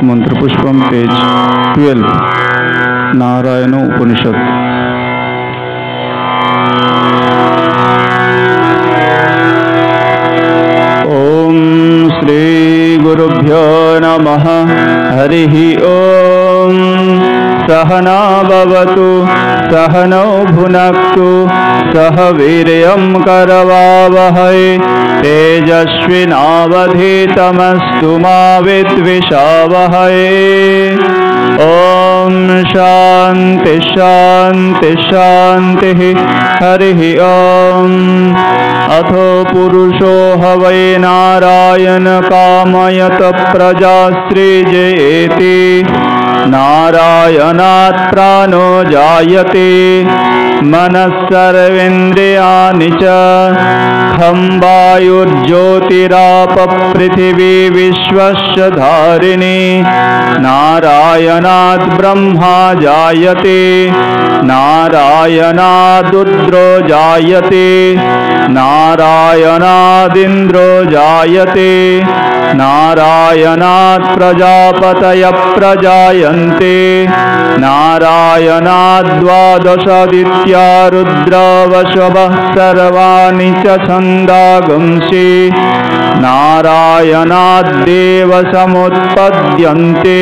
मंत्रपुष्पम page 12 Narayana उपनिषद। ओम श्री गुरुभ्यो नमः। हरिः ओम। सहना भवतु सहनौ भुनक्तु सह वीर्यं करवावहै तेजस्विनावधीतमस्तु मा विद्विषावहै। ओम शांति शांति शांति। हरिः ओम। अथो पुरुषो ह वै नारायण कामयत प्रजा सृजेति। नारायणात् प्राणो जायते मनः सर्वेन्द्रियाणि च। खं वायुर्ज्योतिराप पृथिवी विश्वस्य धारिणी। नारायणात् ब्रह्मा जायते नारायणादुद्रो जायते नारायणादिन्द्रो जायते नारायणात् प्रजापतयः प्रजायन्ते। नारायणाद्वादशादित्या रुद्रवशवः सर्वाणि च छन्दागुंसि। नारायणाद्देव समुत्पद्यन्ते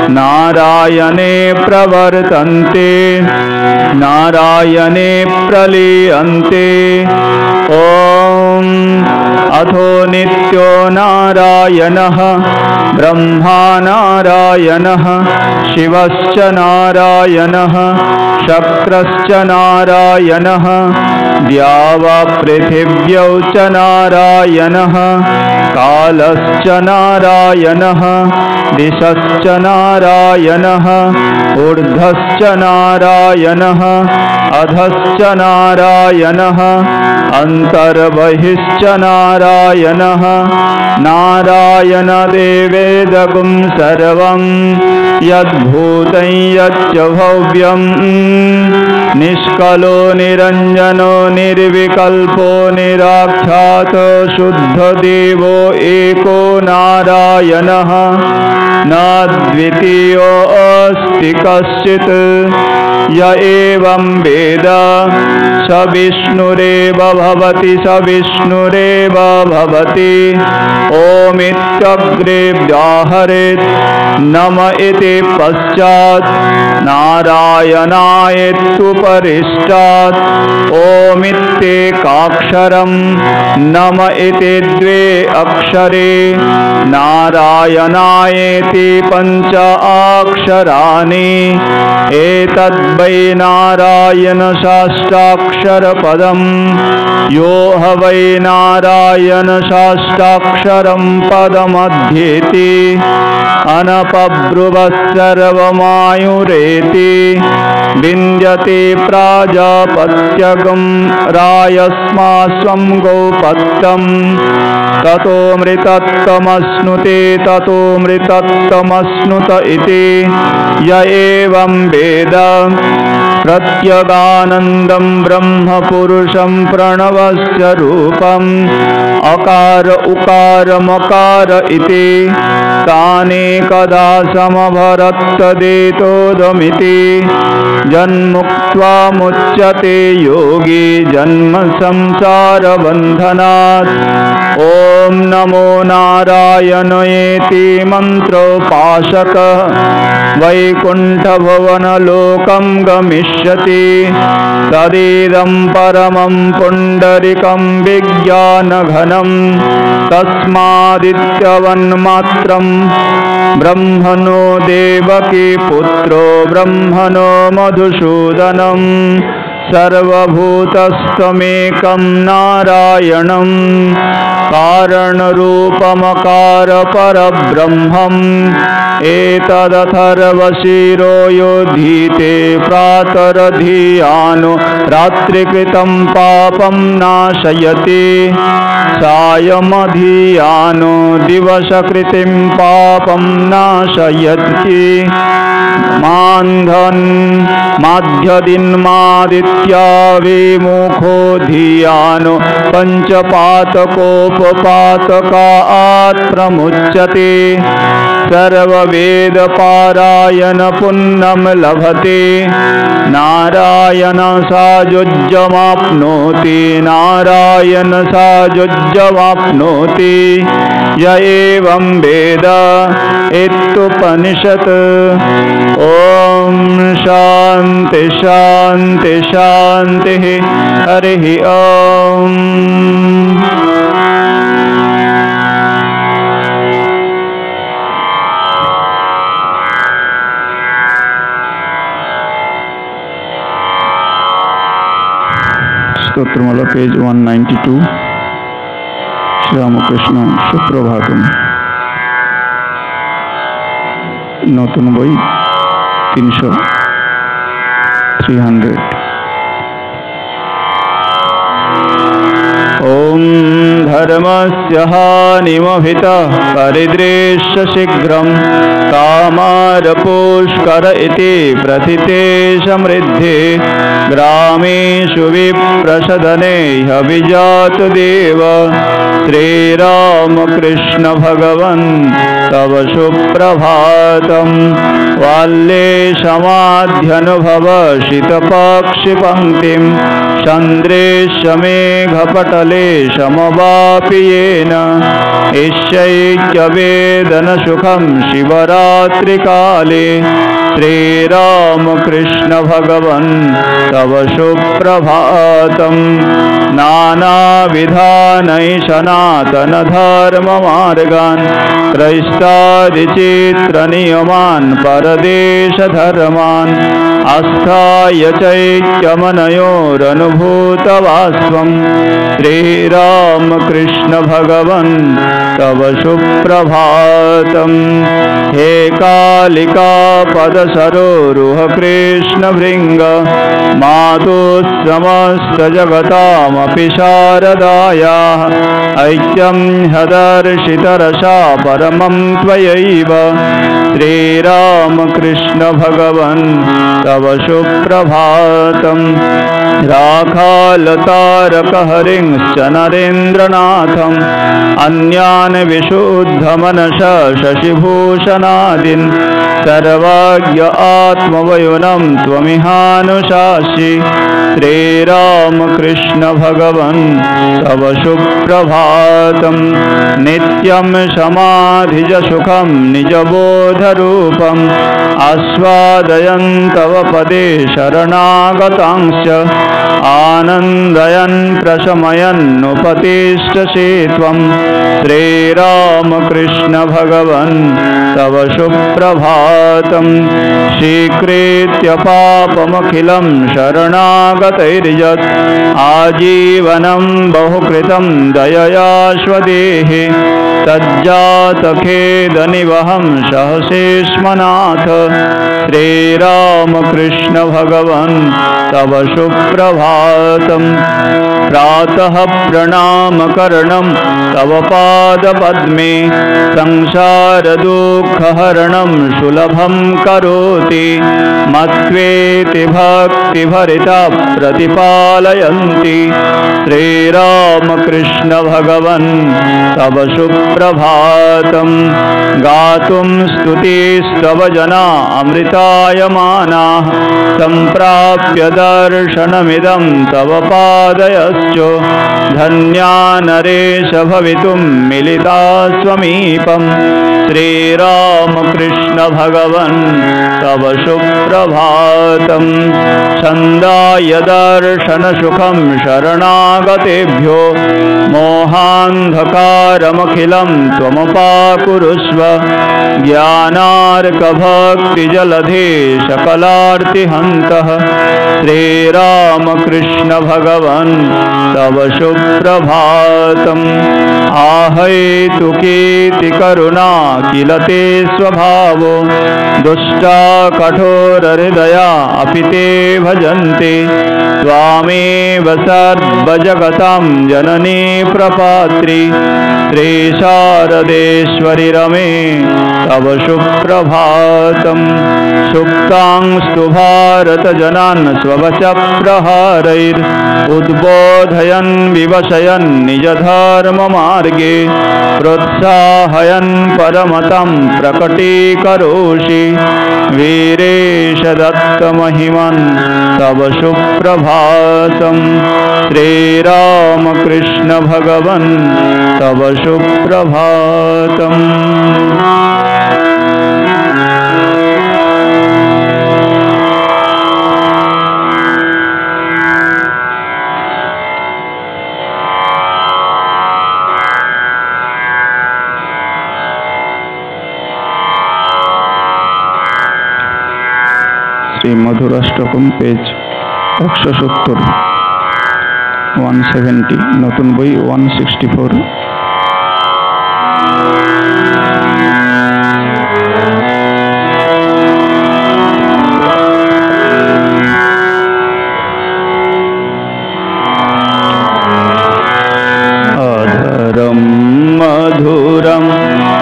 नारायणे प्रवर्तन्ते नारायणे प्रलीयन्ते। ओम अथो नित्यो नारायणः ब्रह्मा नारायणः शिवश्च नारायणः शक्रश्च नारायणः द्यावा पृथिव्यौ च नारायणः कालश्च नारायणः दिशश्च नारायणः ऊर्ध्वश्च नारायणः अधश्च नारायणः अन्तर्बहिश्च नारायणः। नारायण देवेदगुं सर्वं यद्भूतं यच्च भव्यं। निष्कलो निरञ्जनो निर्विकल्पो निराख्यात शुद्धदेवो एको नारायणः। न द्वितीयो अस्ति कश्चित्। य एवं वेद स विष्णुरेव भवति स विष्णुरेव भवति। ओमित्यग्रे व्याहरेत् नम इति पश्चात् नारायणायेत्युपरिष्टात् ओमित्येकाक्षरं नम इति द्वे अक्षरे नारायणायेति पञ्च अक्षराणि। एतद्वै नारायण शास्त्राक्षरपदं। यो ह वै नारायण शास्त्राक्षरं पदमध्येति अनपब्रुवः सर्वमायुरेति। विन्द्यते प्राजापत्यगं रायस्मास्वं गौपत्यं। ततो मृतत्वमश्नुते ततो मृतत्वमश्नुत इति। य एवं वेद प्रत्यगानन्दं ब्रह्म पुरुषं प्रणवस्य रूपम्। अकार उकार मकार इति तानेकदा समभरत्तदेतोदमिति। जन्मुक्त्वा मुच्यते योगी जन्म संसारबन्धनात्। ओम नमो नारायणयेति मंत्रोपासक वैकुंठभुवनलोकं गमिष्यति। तदेदं परमं पुण्डरीकं विज्ञानघनं। तस्मादित्यवन्मात्रं ब्रह्मणो देवकी पुत्रो ब्रह्मणो मधुसूदनं। सर्वभूतस्थमेकं नारायणं कारणरूपमकारपरब्रह्मम् एतदथर्वशिरो योधीते प्रातरधियानो रात्रिकृतं पापं नाशयति सायमधियानो दिवसकृतिं पापं नाशयति मान्धन् माध्यदिन्मादित्या विमुखो धियानो पञ्चपातकोपपातकात् प्रमुच्यते सर्ववेदपारायण पुण्यं लभते नारायण सायुज्यमाप्नोति नारायण सायुज्यमाप्नोति य एवं वेद इत्युपनिषत्। ॐ शान्ति शान्ति शान्तिः। हरिः ॐ। स्तोत्रमाला पेज 192 श्रीरामकृष्ण सुप्रभातम नतून बई 300 ॐ धर्मस्य हानिमभितः परिदृश्य शीघ्रं कामारपुष्कर इति प्रथिते समृद्धे ग्रामेषु विप्रसदने ह्यभिजातु देव श्रीरामकृष्ण भगवन् तव सुप्रभातं वाल्ये समाध्यनुभव शीतपक्षिपङ्क्तिं चन्द्रेश मेघपटले समवापि येन ऐश्चैक्यवेदनसुखं शिवरात्रिकाले श्रीरामकृष्ण भगवन् तव सुप्रभातं नानाविधानै सनातनधर्ममार्गान् त्रैस्तादिचित्रनियमान् परदेशधर्मान् आस्थाय चैक्यमनयोरनुभूतवास्त्वं श्रीरामकृष्ण भगवन् तव सुप्रभातं हे कालिका पदसरोरुह कृष्णभृङ्ग मातुः समस्तजगतामपि शारदायाः ऐक्यं ह्यदर्शितरसा परमं त्वयैव श्रीरामकृष्ण भगवन् तव सुप्रभातं राखालतारकहरिंश्च नरेन्द्रनाथम् अन्यान् विशुद्धमनसा शशिभूषणादीन् सर्वज्ञ आत्मवयुनं त्वमिहानुशासि श्रीरामकृष्ण भगवन् तव सुप्रभातं नित्यं समाधिजसुखं निजबोधरूपम् आस्वादयन्तव पदे शरणागतांश्च आनन्दयन् प्रशमयन्नुपतिष्ठसि त्वं श्रीरामकृष्ण भगवन् तव सुप्रभातं स्वीकृत्य पापमखिलं शरणागतैर्यत् आजीवनं बहुकृतं दयया स्वदेहे तज्जातखेदनिवहं सहसेष्मनाथ श्रीरामकृष्ण भगवन् तव सुप्रभातं प्रातः प्रणामकरणं तव पादपद्मे संसारदुःखहरणं सुलभं करोति मत्वेति भक्तिभरिता प्रतिपालयन्ति श्रीरामकृष्ण भगवन् तव सुप्रभातं गातुं स्तुतिस्तव जना अमृतायमानाः सम्प्राप्य दर्शनमिदं तव पादयश्च धन्या नरेश भवितुं मिलिता स्वमीपं श्रीरामकृष्ण भगवन् तव सुप्रभातं छन्दाय दर्शनसुखं शरणागतेभ्यो मोहान्धकारमखिलं त्वमुपाकुरुष्व ज्ञानार्कभक्तिजलधे सकलार्तिहन्तः श्रीरामकृष्ण भगवन् तव सुप्रभातम्। आहैतुकीति करुणा किल ते स्वभावो दुष्टा कठोरहृदया अपि ते भजन्ते त्वामेव सर्वजगतां जननी प्रपात्री श्रीशारदेश्वरि रमे तव सुप्रभातम्। सुप्तांस्तु भारतजनान् स्ववचप्रहारैर् उद्बोधयन् विवशयन् निजधर्ममार्गे प्रोत्साहयन् परमतं प्रकटीकरोषि वीरेश दत्तमहिमन् तव सुप्रभातम्। श्रीरामकृष्ण भगवन् तव सुप्रभातम्। श्री मधुराष्टकम पेज 170 170 नतून बई 164। अधरं मधुरं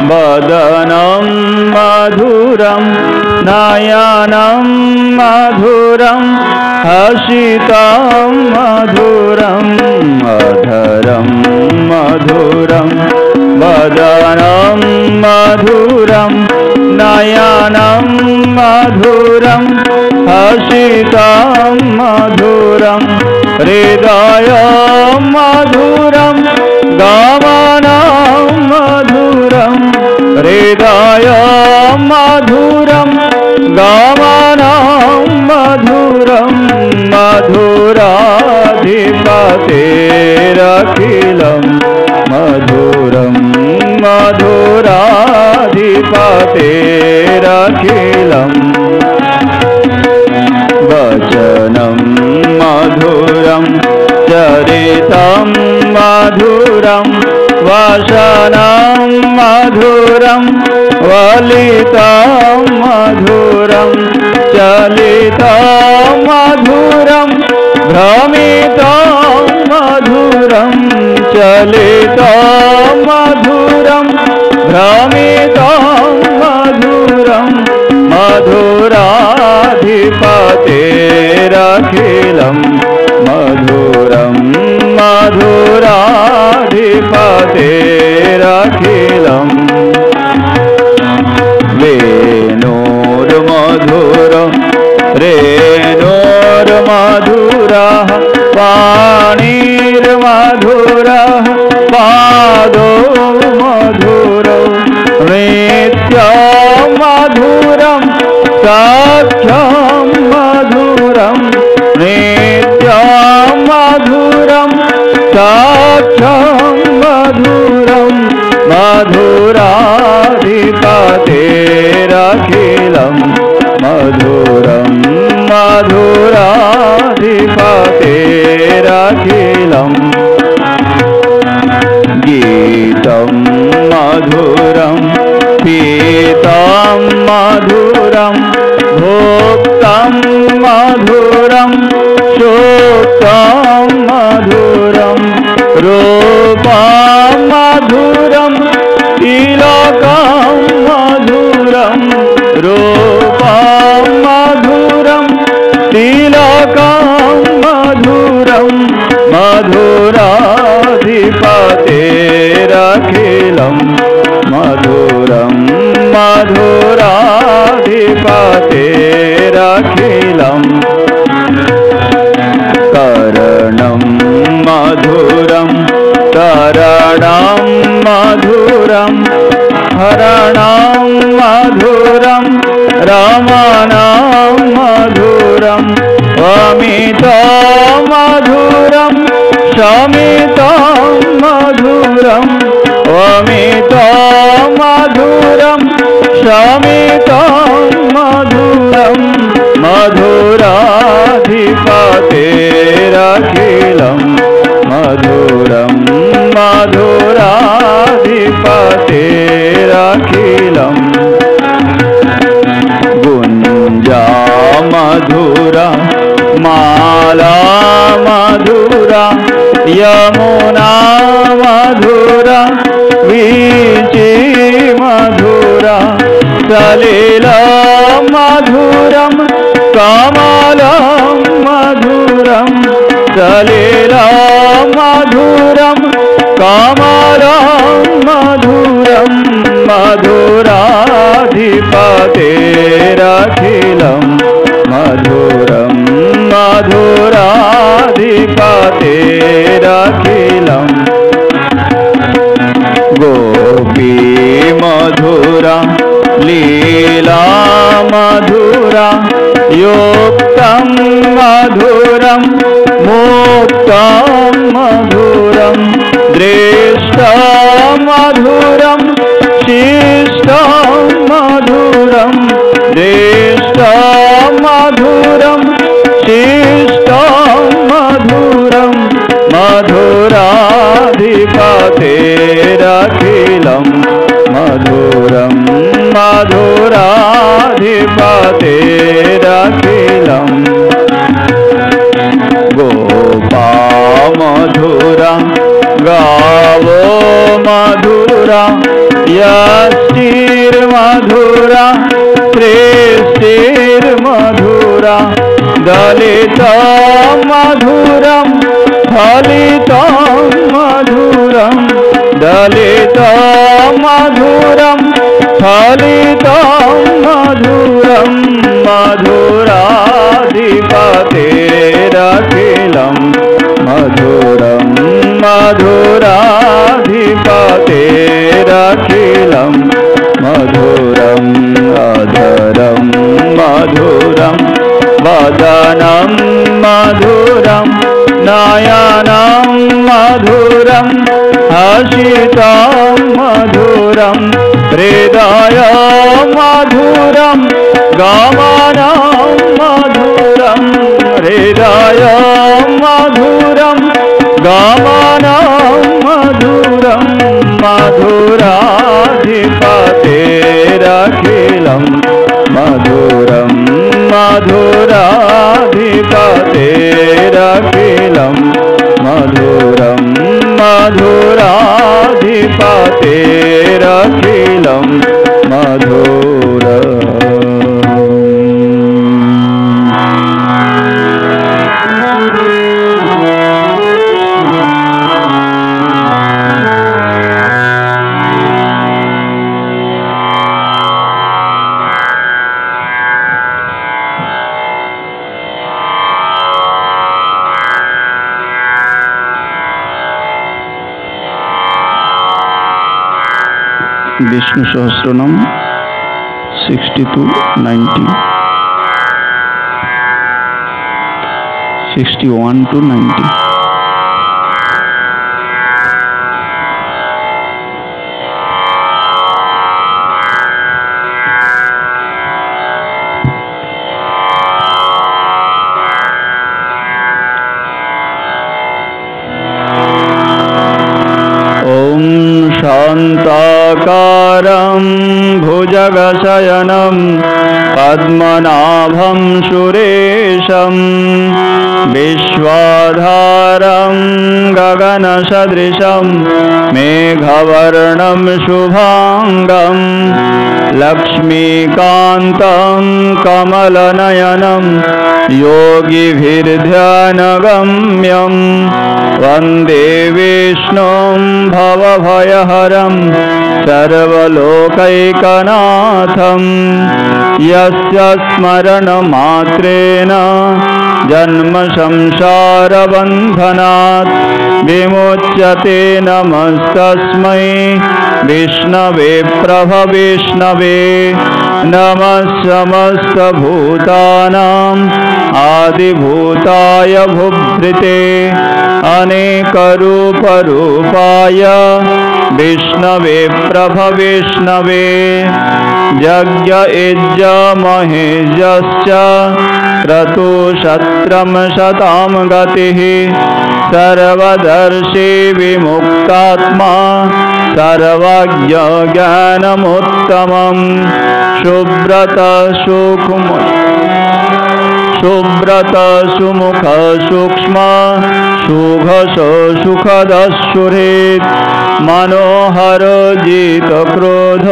वदनं मधुरं नयनं मधुरं हसितं मधुरम्। अधरं मधुरं वदनं मधुरं नयनं मधुरं हसितं मधुरं हृदयं मधुरं गमनं मधुरं हृदयं मधुरं गमनं मधुरं मधुराधिपतेरखिलं मधुरं मधुराधिपतेरखिलं वचनं मधुरं चरितं मधुरं वसनं मधुरं वलितं मधुरं चलितं मधुरं भ्रमितं मधुरं चलितं मधुरं भ्रमितं मधुरं मधुराधिपतेरखिलं मधुरं मधुराधिपतेरखिलम् वेणोर्मधुरं रेणोर्मधुरः पाणिर्मधुरः पादो मधुरौ नित्यं मधुरं साख्यं मधुरं नित्यं मधुरं साख्यं मधुरं मधुराधिपतेरखिलं मधुरं मधुराधिपतेरखिलं गीतं मधुरं पीतं मधुरं भोक्तं मधुरं शोक्तं मधुरं रूपं मधुरं तिलकं मधुरं रूपं मधुरं तिलकं मधुरं मधुराधिपतेरखिलं मधुरं मधुराधिपतेरखिलं करणं मधुरं करणं मधुरं हरणं मधुरं रमणं मधुरं अमितं मधुरं शमितं मधुरं अमितं मधुरं शमितं मधुरं मधुराधिपतेरखिलं मधुरा यमुना मधुरा वीची मधुरा सलिलं मधुरं कमलं मधुरं सलिलं मधुरं कमलं मधुरं मधुराधिपतेरखिलं मधुरं मधुराधिपतेरखिलम् गोपी मधुरा लीला मधुरा योक्तं मधुरं मुक्तं मधुरं दृष्टं मधुरं शिष्टं मधुरं दृष्टं मधुरं शिष्टं मधुरं मधुराधिपतेरखिलं मधुरं मधुराधिपतेरखिलम् गोपा मधुरा गावो मधुरा यष्टिर्मधुरा सृष्टिर्मधुरा दलितं मधुरं फलितं मधुरं दलितं मधुरं फलितं मधुरं मधुराधिपतेरखिलं मधुरं मधुराधिपतेरखिलं मधुरं अधरं मधुरं वदनं मधुरं नयनं मधुरं हसितं मधुरं हृदयं मधुरं गमनं मधुरं हृदयं मधुरं गमनं मधुरं मधुराधिपतेरखिलं मधुरं मधुराधिपतेरखिलं मधुरं मधुराधिपतेरखिलं मधुरम् विष्णु सहस्रनाम 60-90 61-90 शान्ताकारं भुजगशयनं पद्मनाभं सुरेशं विश्वाधारं गगनसदृशं मेघवर्णं शुभांगं लक्ष्मीकान्तं कमलनयनं योगिभिर्ध्यानगम्यं वन्दे विष्णुं भवभयहरं सर्वलोकैकनाथं यस्य स्मरणमात्रेण जन्मसंसारबन्धनात् विमुच्यते नमस्तस्मै विष्णवे प्रभविष्णवे नमः समस्तभूतानां आदिभूताय भुभृते अनेकरूपरूपाय विष्णवे प्रभविष्णवे यज्ञयज्ञमहेशश्च क्रतुशत्रं शतां गतिः सर्वदर्शी विमुक्तात्मा सर्वज्ञ ज्ञानमुत्तमं सुब्रत सुव्रत सुमुख सूक्ष्म सुघस सुखदस्सुहृत् मनोहर जित क्रोध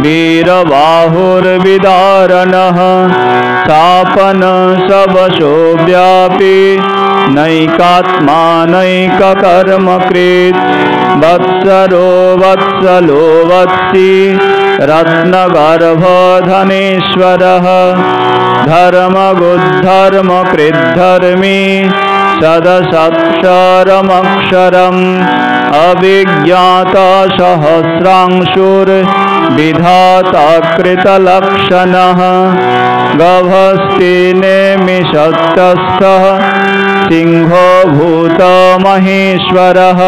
वीरबाहुर्विदारणः स्थापन सबसो व्यापी नैकात्मा नैककर्मकृत् वत्सरो वत्सलो वत्सी रत्नगर्भधनेश्वरः धर्मगुद्धर्मकृद्धर्मी सदसक्षरमक्षरम् अविज्ञाता सहस्रांशुर्विधाता कृतलक्षणः गभस्ति नेमिषत्स्थः सिंहो भूतमहेश्वरः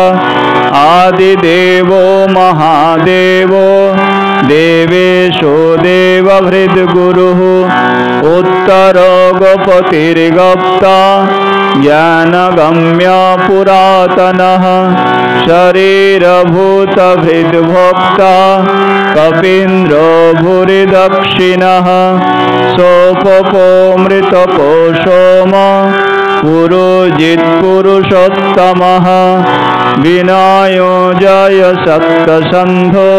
आदिदेवो महादेवो देवेशो देवभृद्गुरुः उत्तरो गोपतिर्गप्ता ज्ञानगम्य पुरातनः शरीरभूतभृद्भोक्ता कपीन्द्रो भूरिदक्षिणः सोपपो मृतपो सोम पुरोजित्पुरुषोत्तमः विनायो जय सप्तसन्धो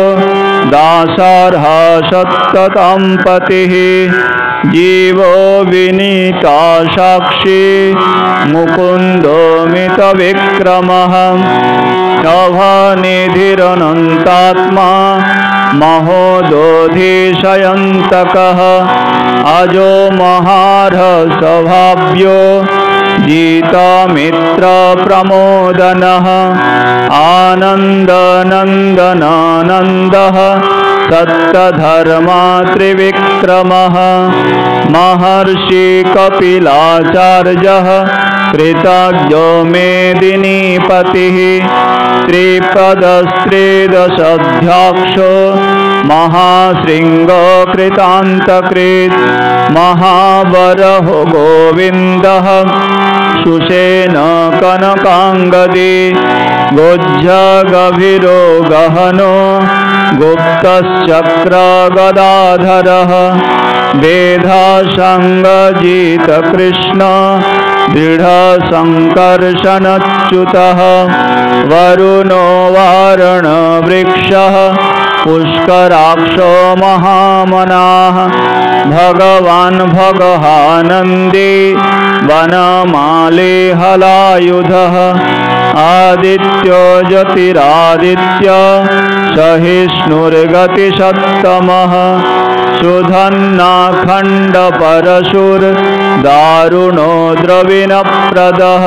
दासार्हा सत्ततां पतिः जीवो विनीता साक्षी मुकुन्दो मितविक्रमः अभनिधिरनन्तात्मा महोदधिशयन्तकः अजो महार्ह स्वभाव्यो जितमित्रप्रमोदनः आनन्दनन्दनानन्दः सत्तधर्मा त्रिविक्रमः महर्षि कपिलाचार्यः कृतज्ञो मेदिनीपतिः त्रिपदस्त्रिदशाध्याक्षो महाशृङ्गकृतान्तकृत् महाबरहो गोविन्दः सुषेण कनकाङ्गदी गोज्जगभीरो गहनो गुप्तश्चक्रगदाधरः वेदासङ्गजितकृष्ण दृढसङ्कर्षणच्युतः वरुणो वारणवृक्षः पुष्कराक्षो महामनाः भगवान् भगहानन्दी वनमाली हलायुधः आदित्यो ज्योतिरादित्य सहिष्णुर्गतिसत्तमः सुधन्नाखण्डपरशुर्दारुणो द्रविणप्रदः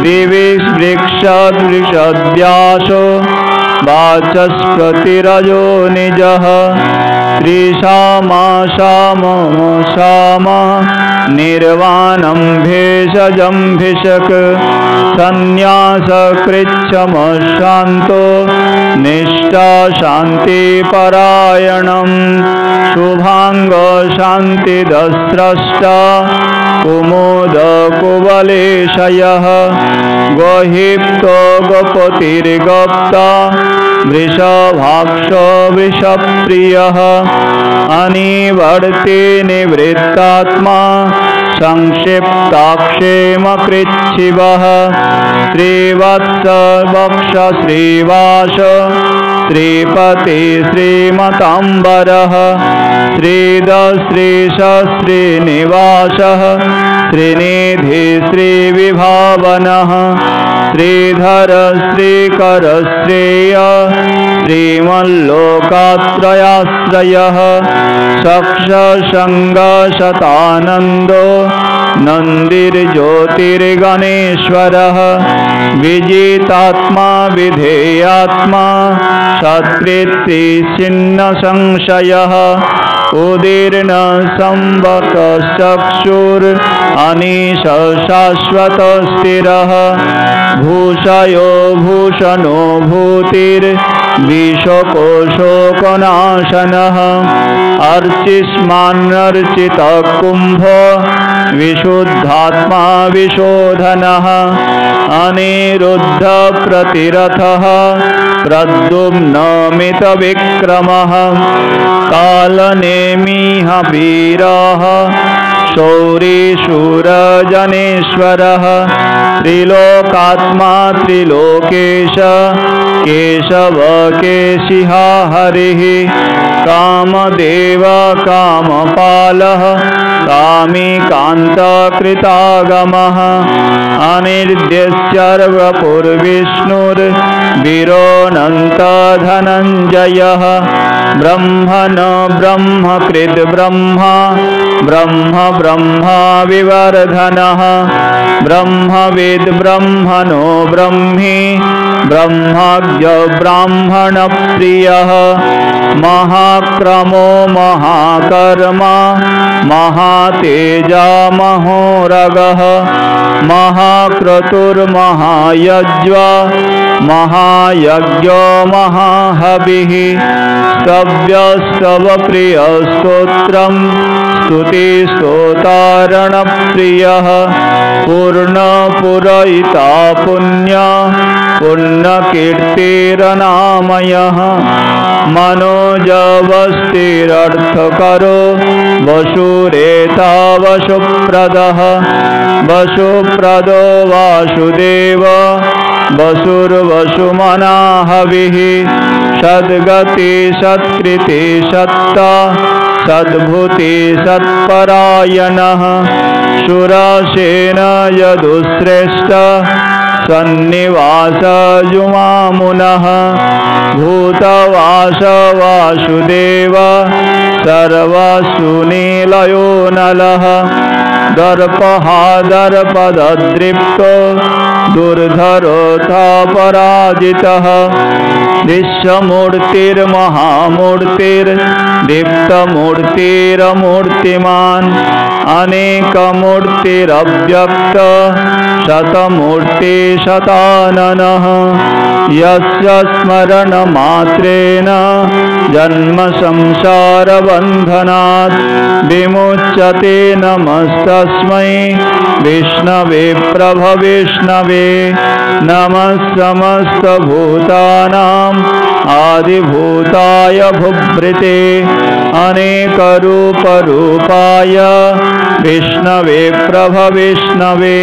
दिविवृक्षद्विषद्व्यासो वाचस्पतिरजो निजः त्रिशामाशामशाम निर्वाणं भेषजं भिषक् संन्यासकृच्छमशान्तो निष्ठा शान्तिपरायणं शुभांग शान्तिदस्रष्टा कुमुद कुवलेशयः गोहिप्तो गोपतिर्गप्ता वृषभाक्षो वृषप्रियः अनिवर्ति निवृत्तात्मा संक्षिप्ताक्षेमकृच्छिवः श्रीवत्सवक्ष श्रीवास श्रीपति श्रीमताम्बरः श्रीदश्रीश श्रीनिवासः श्रीनिधि श्रीविभावनः श्रीधर श्रीकर श्रेय श्रीमल्लोकात्रयाश्रयः सक्षसङ्गशतानन्दो नन्दिर्ज्योतिर्गणेश्वरः विजितात्मा विधेयात्मा सत्कृतिच्छिन्न संशयः उदीर्ण संवकश्चक्षुर् अनीश शाश्वत स्थिरः भूषयो भूषणो भूतिर्विशोकोशोकनाशनः अर्चिष्मान्नर्चित कुम्भ विशुद्धात्मा विशोधनः अनिरुद्ध प्रतिरथः प्रद्युम्नमितविक्रमः कालनेमिः वीरः शौरीशूरजनेश्वरः त्रिलोकात्मा त्रिलोकेश केशव केशिहा हरिः कामदेव कामपालः कामिकान्तकृतागमः अनिर्देश्यर्वपुर्विष्णुर्वीरोऽनन्तधनञ्जयः ब्रह्मन् ब्रह्मकृद् ब्रह्मा ब्रह्म ब्रह्मा विवर्धनः ब्रह्मविद् ब्रह्मणो ब्रह्मी ब्रह्मज्ञ ब्राह्मणप्रियः महाक्रमो महाकर्मा महातेजा महोरगः महाक्रतुर्महायज्वा महायज्ञो महाहविः स्तव्यस्तवप्रियस्तोत्रम् स्तुतिस्तोतारणप्रियः पूर्णपुरयिता पुण्य पुण्यकीर्तिरनामयः मनोजवस्तिरर्थकरो वसुरेता वसुप्रदः वसुप्रदो वासुदेव वसुर्वसुमनाहविः सद्गति सत्कृति सत्ता सद्भूति सत्परायणः सुरसेन यदुश्रेष्ठ सन्निवासजुमामुनः भूतवास वासुदेव सर्वसुनीलयो नलः दर्पहा दर्पदृप्तो दुर्धरोऽथ पराजितः विश्वमूर्तिर्महामूर्तिर्दीप्तमूर्तिरमूर्तिमान् अनेकमूर्तिरव्यक्त शतमूर्तिशताननः यस्य स्मरणमात्रेण जन्मसंसारबन्धनात् विमुच्यते नमस्तस्मै विष्णवे प्रभविष्णवे नमः समस्तभूतानाम् आदिभूताय भुभृते अनेकरूपरूपाय विष्णवे प्रभविष्णवे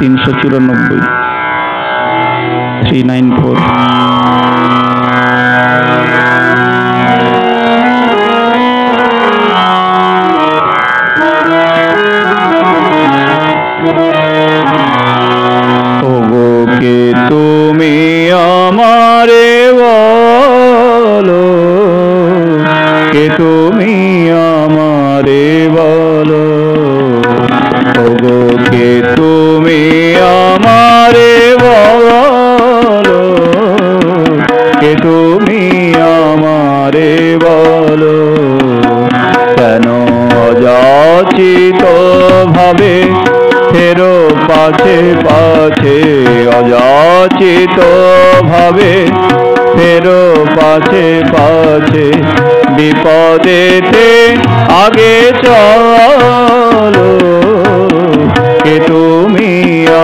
(394) 394 ওগো কে তুমি আমারে বলো, কে তুমি আমারে বলো, ওগো কে তুমি আমারে বলো, কে তুমি আমারে বলো, কেন অযাচিত ভাবে ফেরো পাছে পাছে, অযাচিত ভাবে ফেরো পাছে পাছে, বিপদেতে আগে চলো, কে তুমি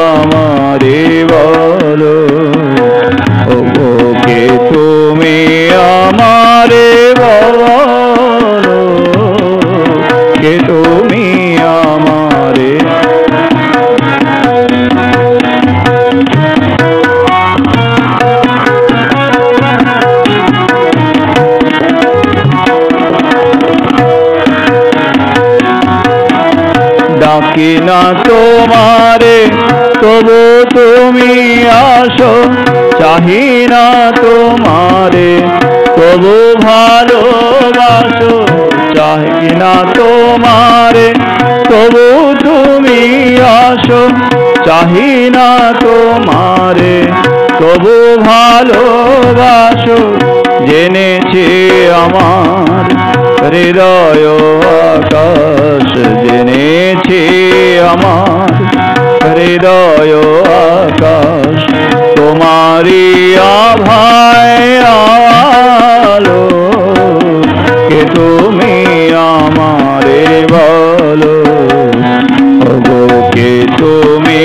আমারে বলো, ওগো কে তুমি আমারে বলো, কে তুমি আমারে ডাকি না তোমারে তবু তুমি আসো, চাহি না তোমারে তবু ভালোবাসো, চাহি না তোমারে তবু তুমি আসো, চাহি না তোমারে তবু ভালোবাসো। জেনেছি আমার হৃদয় আকাশ, জেনেছি আমার হৃদয় আকাশ, তোমারি আভায় আলো। কে তুমি আমারে বলো, ওগো কে তুমি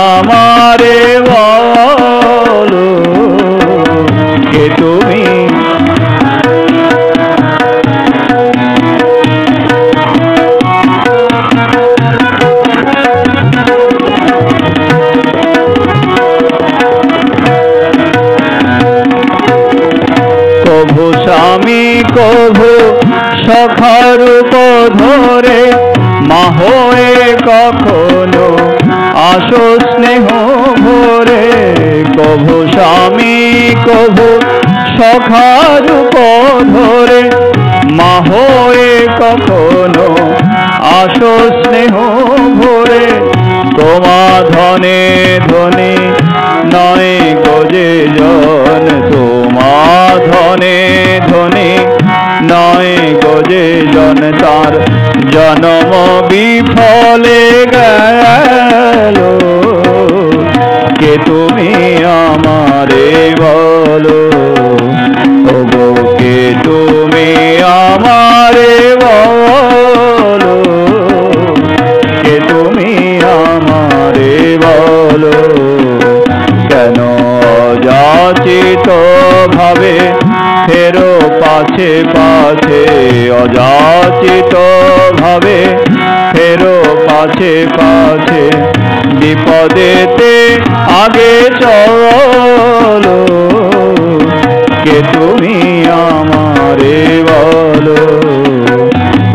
আমারে বলো, কে তুমি। কভু স্বামী কভু সখার ধরে, মা হয়ে কখনো আসো স্নেহ ভরে। কভু স্বামী কভু সখার ধরে, মা হয়ে কখনো আসো স্নেহ ভরে। তোমা ধনে ধনে নয় গজে জন, তোমা ধনে ধনে নয় গজে জন, তার জন্ম বিফলে গেল। কে তুমি আমারে বলো, ওগো কে তুমি আমারে বলো, কে তুমি আমারে বলো। কেন অযাচিত ভাবে ফেরো পাছে পাছে, অযাচিত ভাবে ফেরো পাছে পাছে। বিপদেতে আগে চলো, কে তুমি আমারে বলো,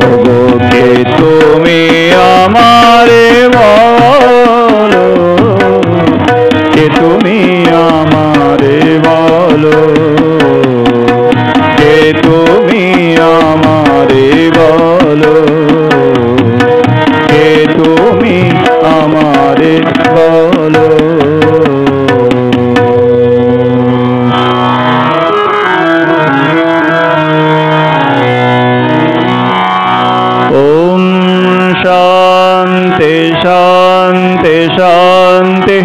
ওগো কে তুমি আমারে বলো, কে তুমি আমারে বলো, কে তুমি আমারে বলো, কে তুমি আমারে বলো। ওম শান্তি শান্তি শান্তি।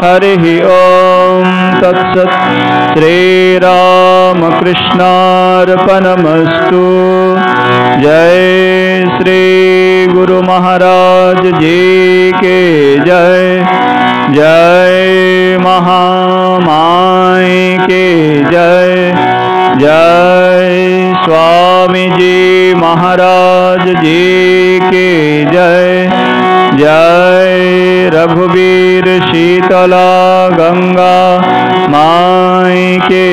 হরি ওম তৎসৎ। श्रीरामकृष्णार्पणमस्तु। जय श्री गुरु महाराज जी के जय। जय महामाई के जय। जय स्वामी जी महाराज जी के जय। जय रघुवीर शीतला गंगा माई के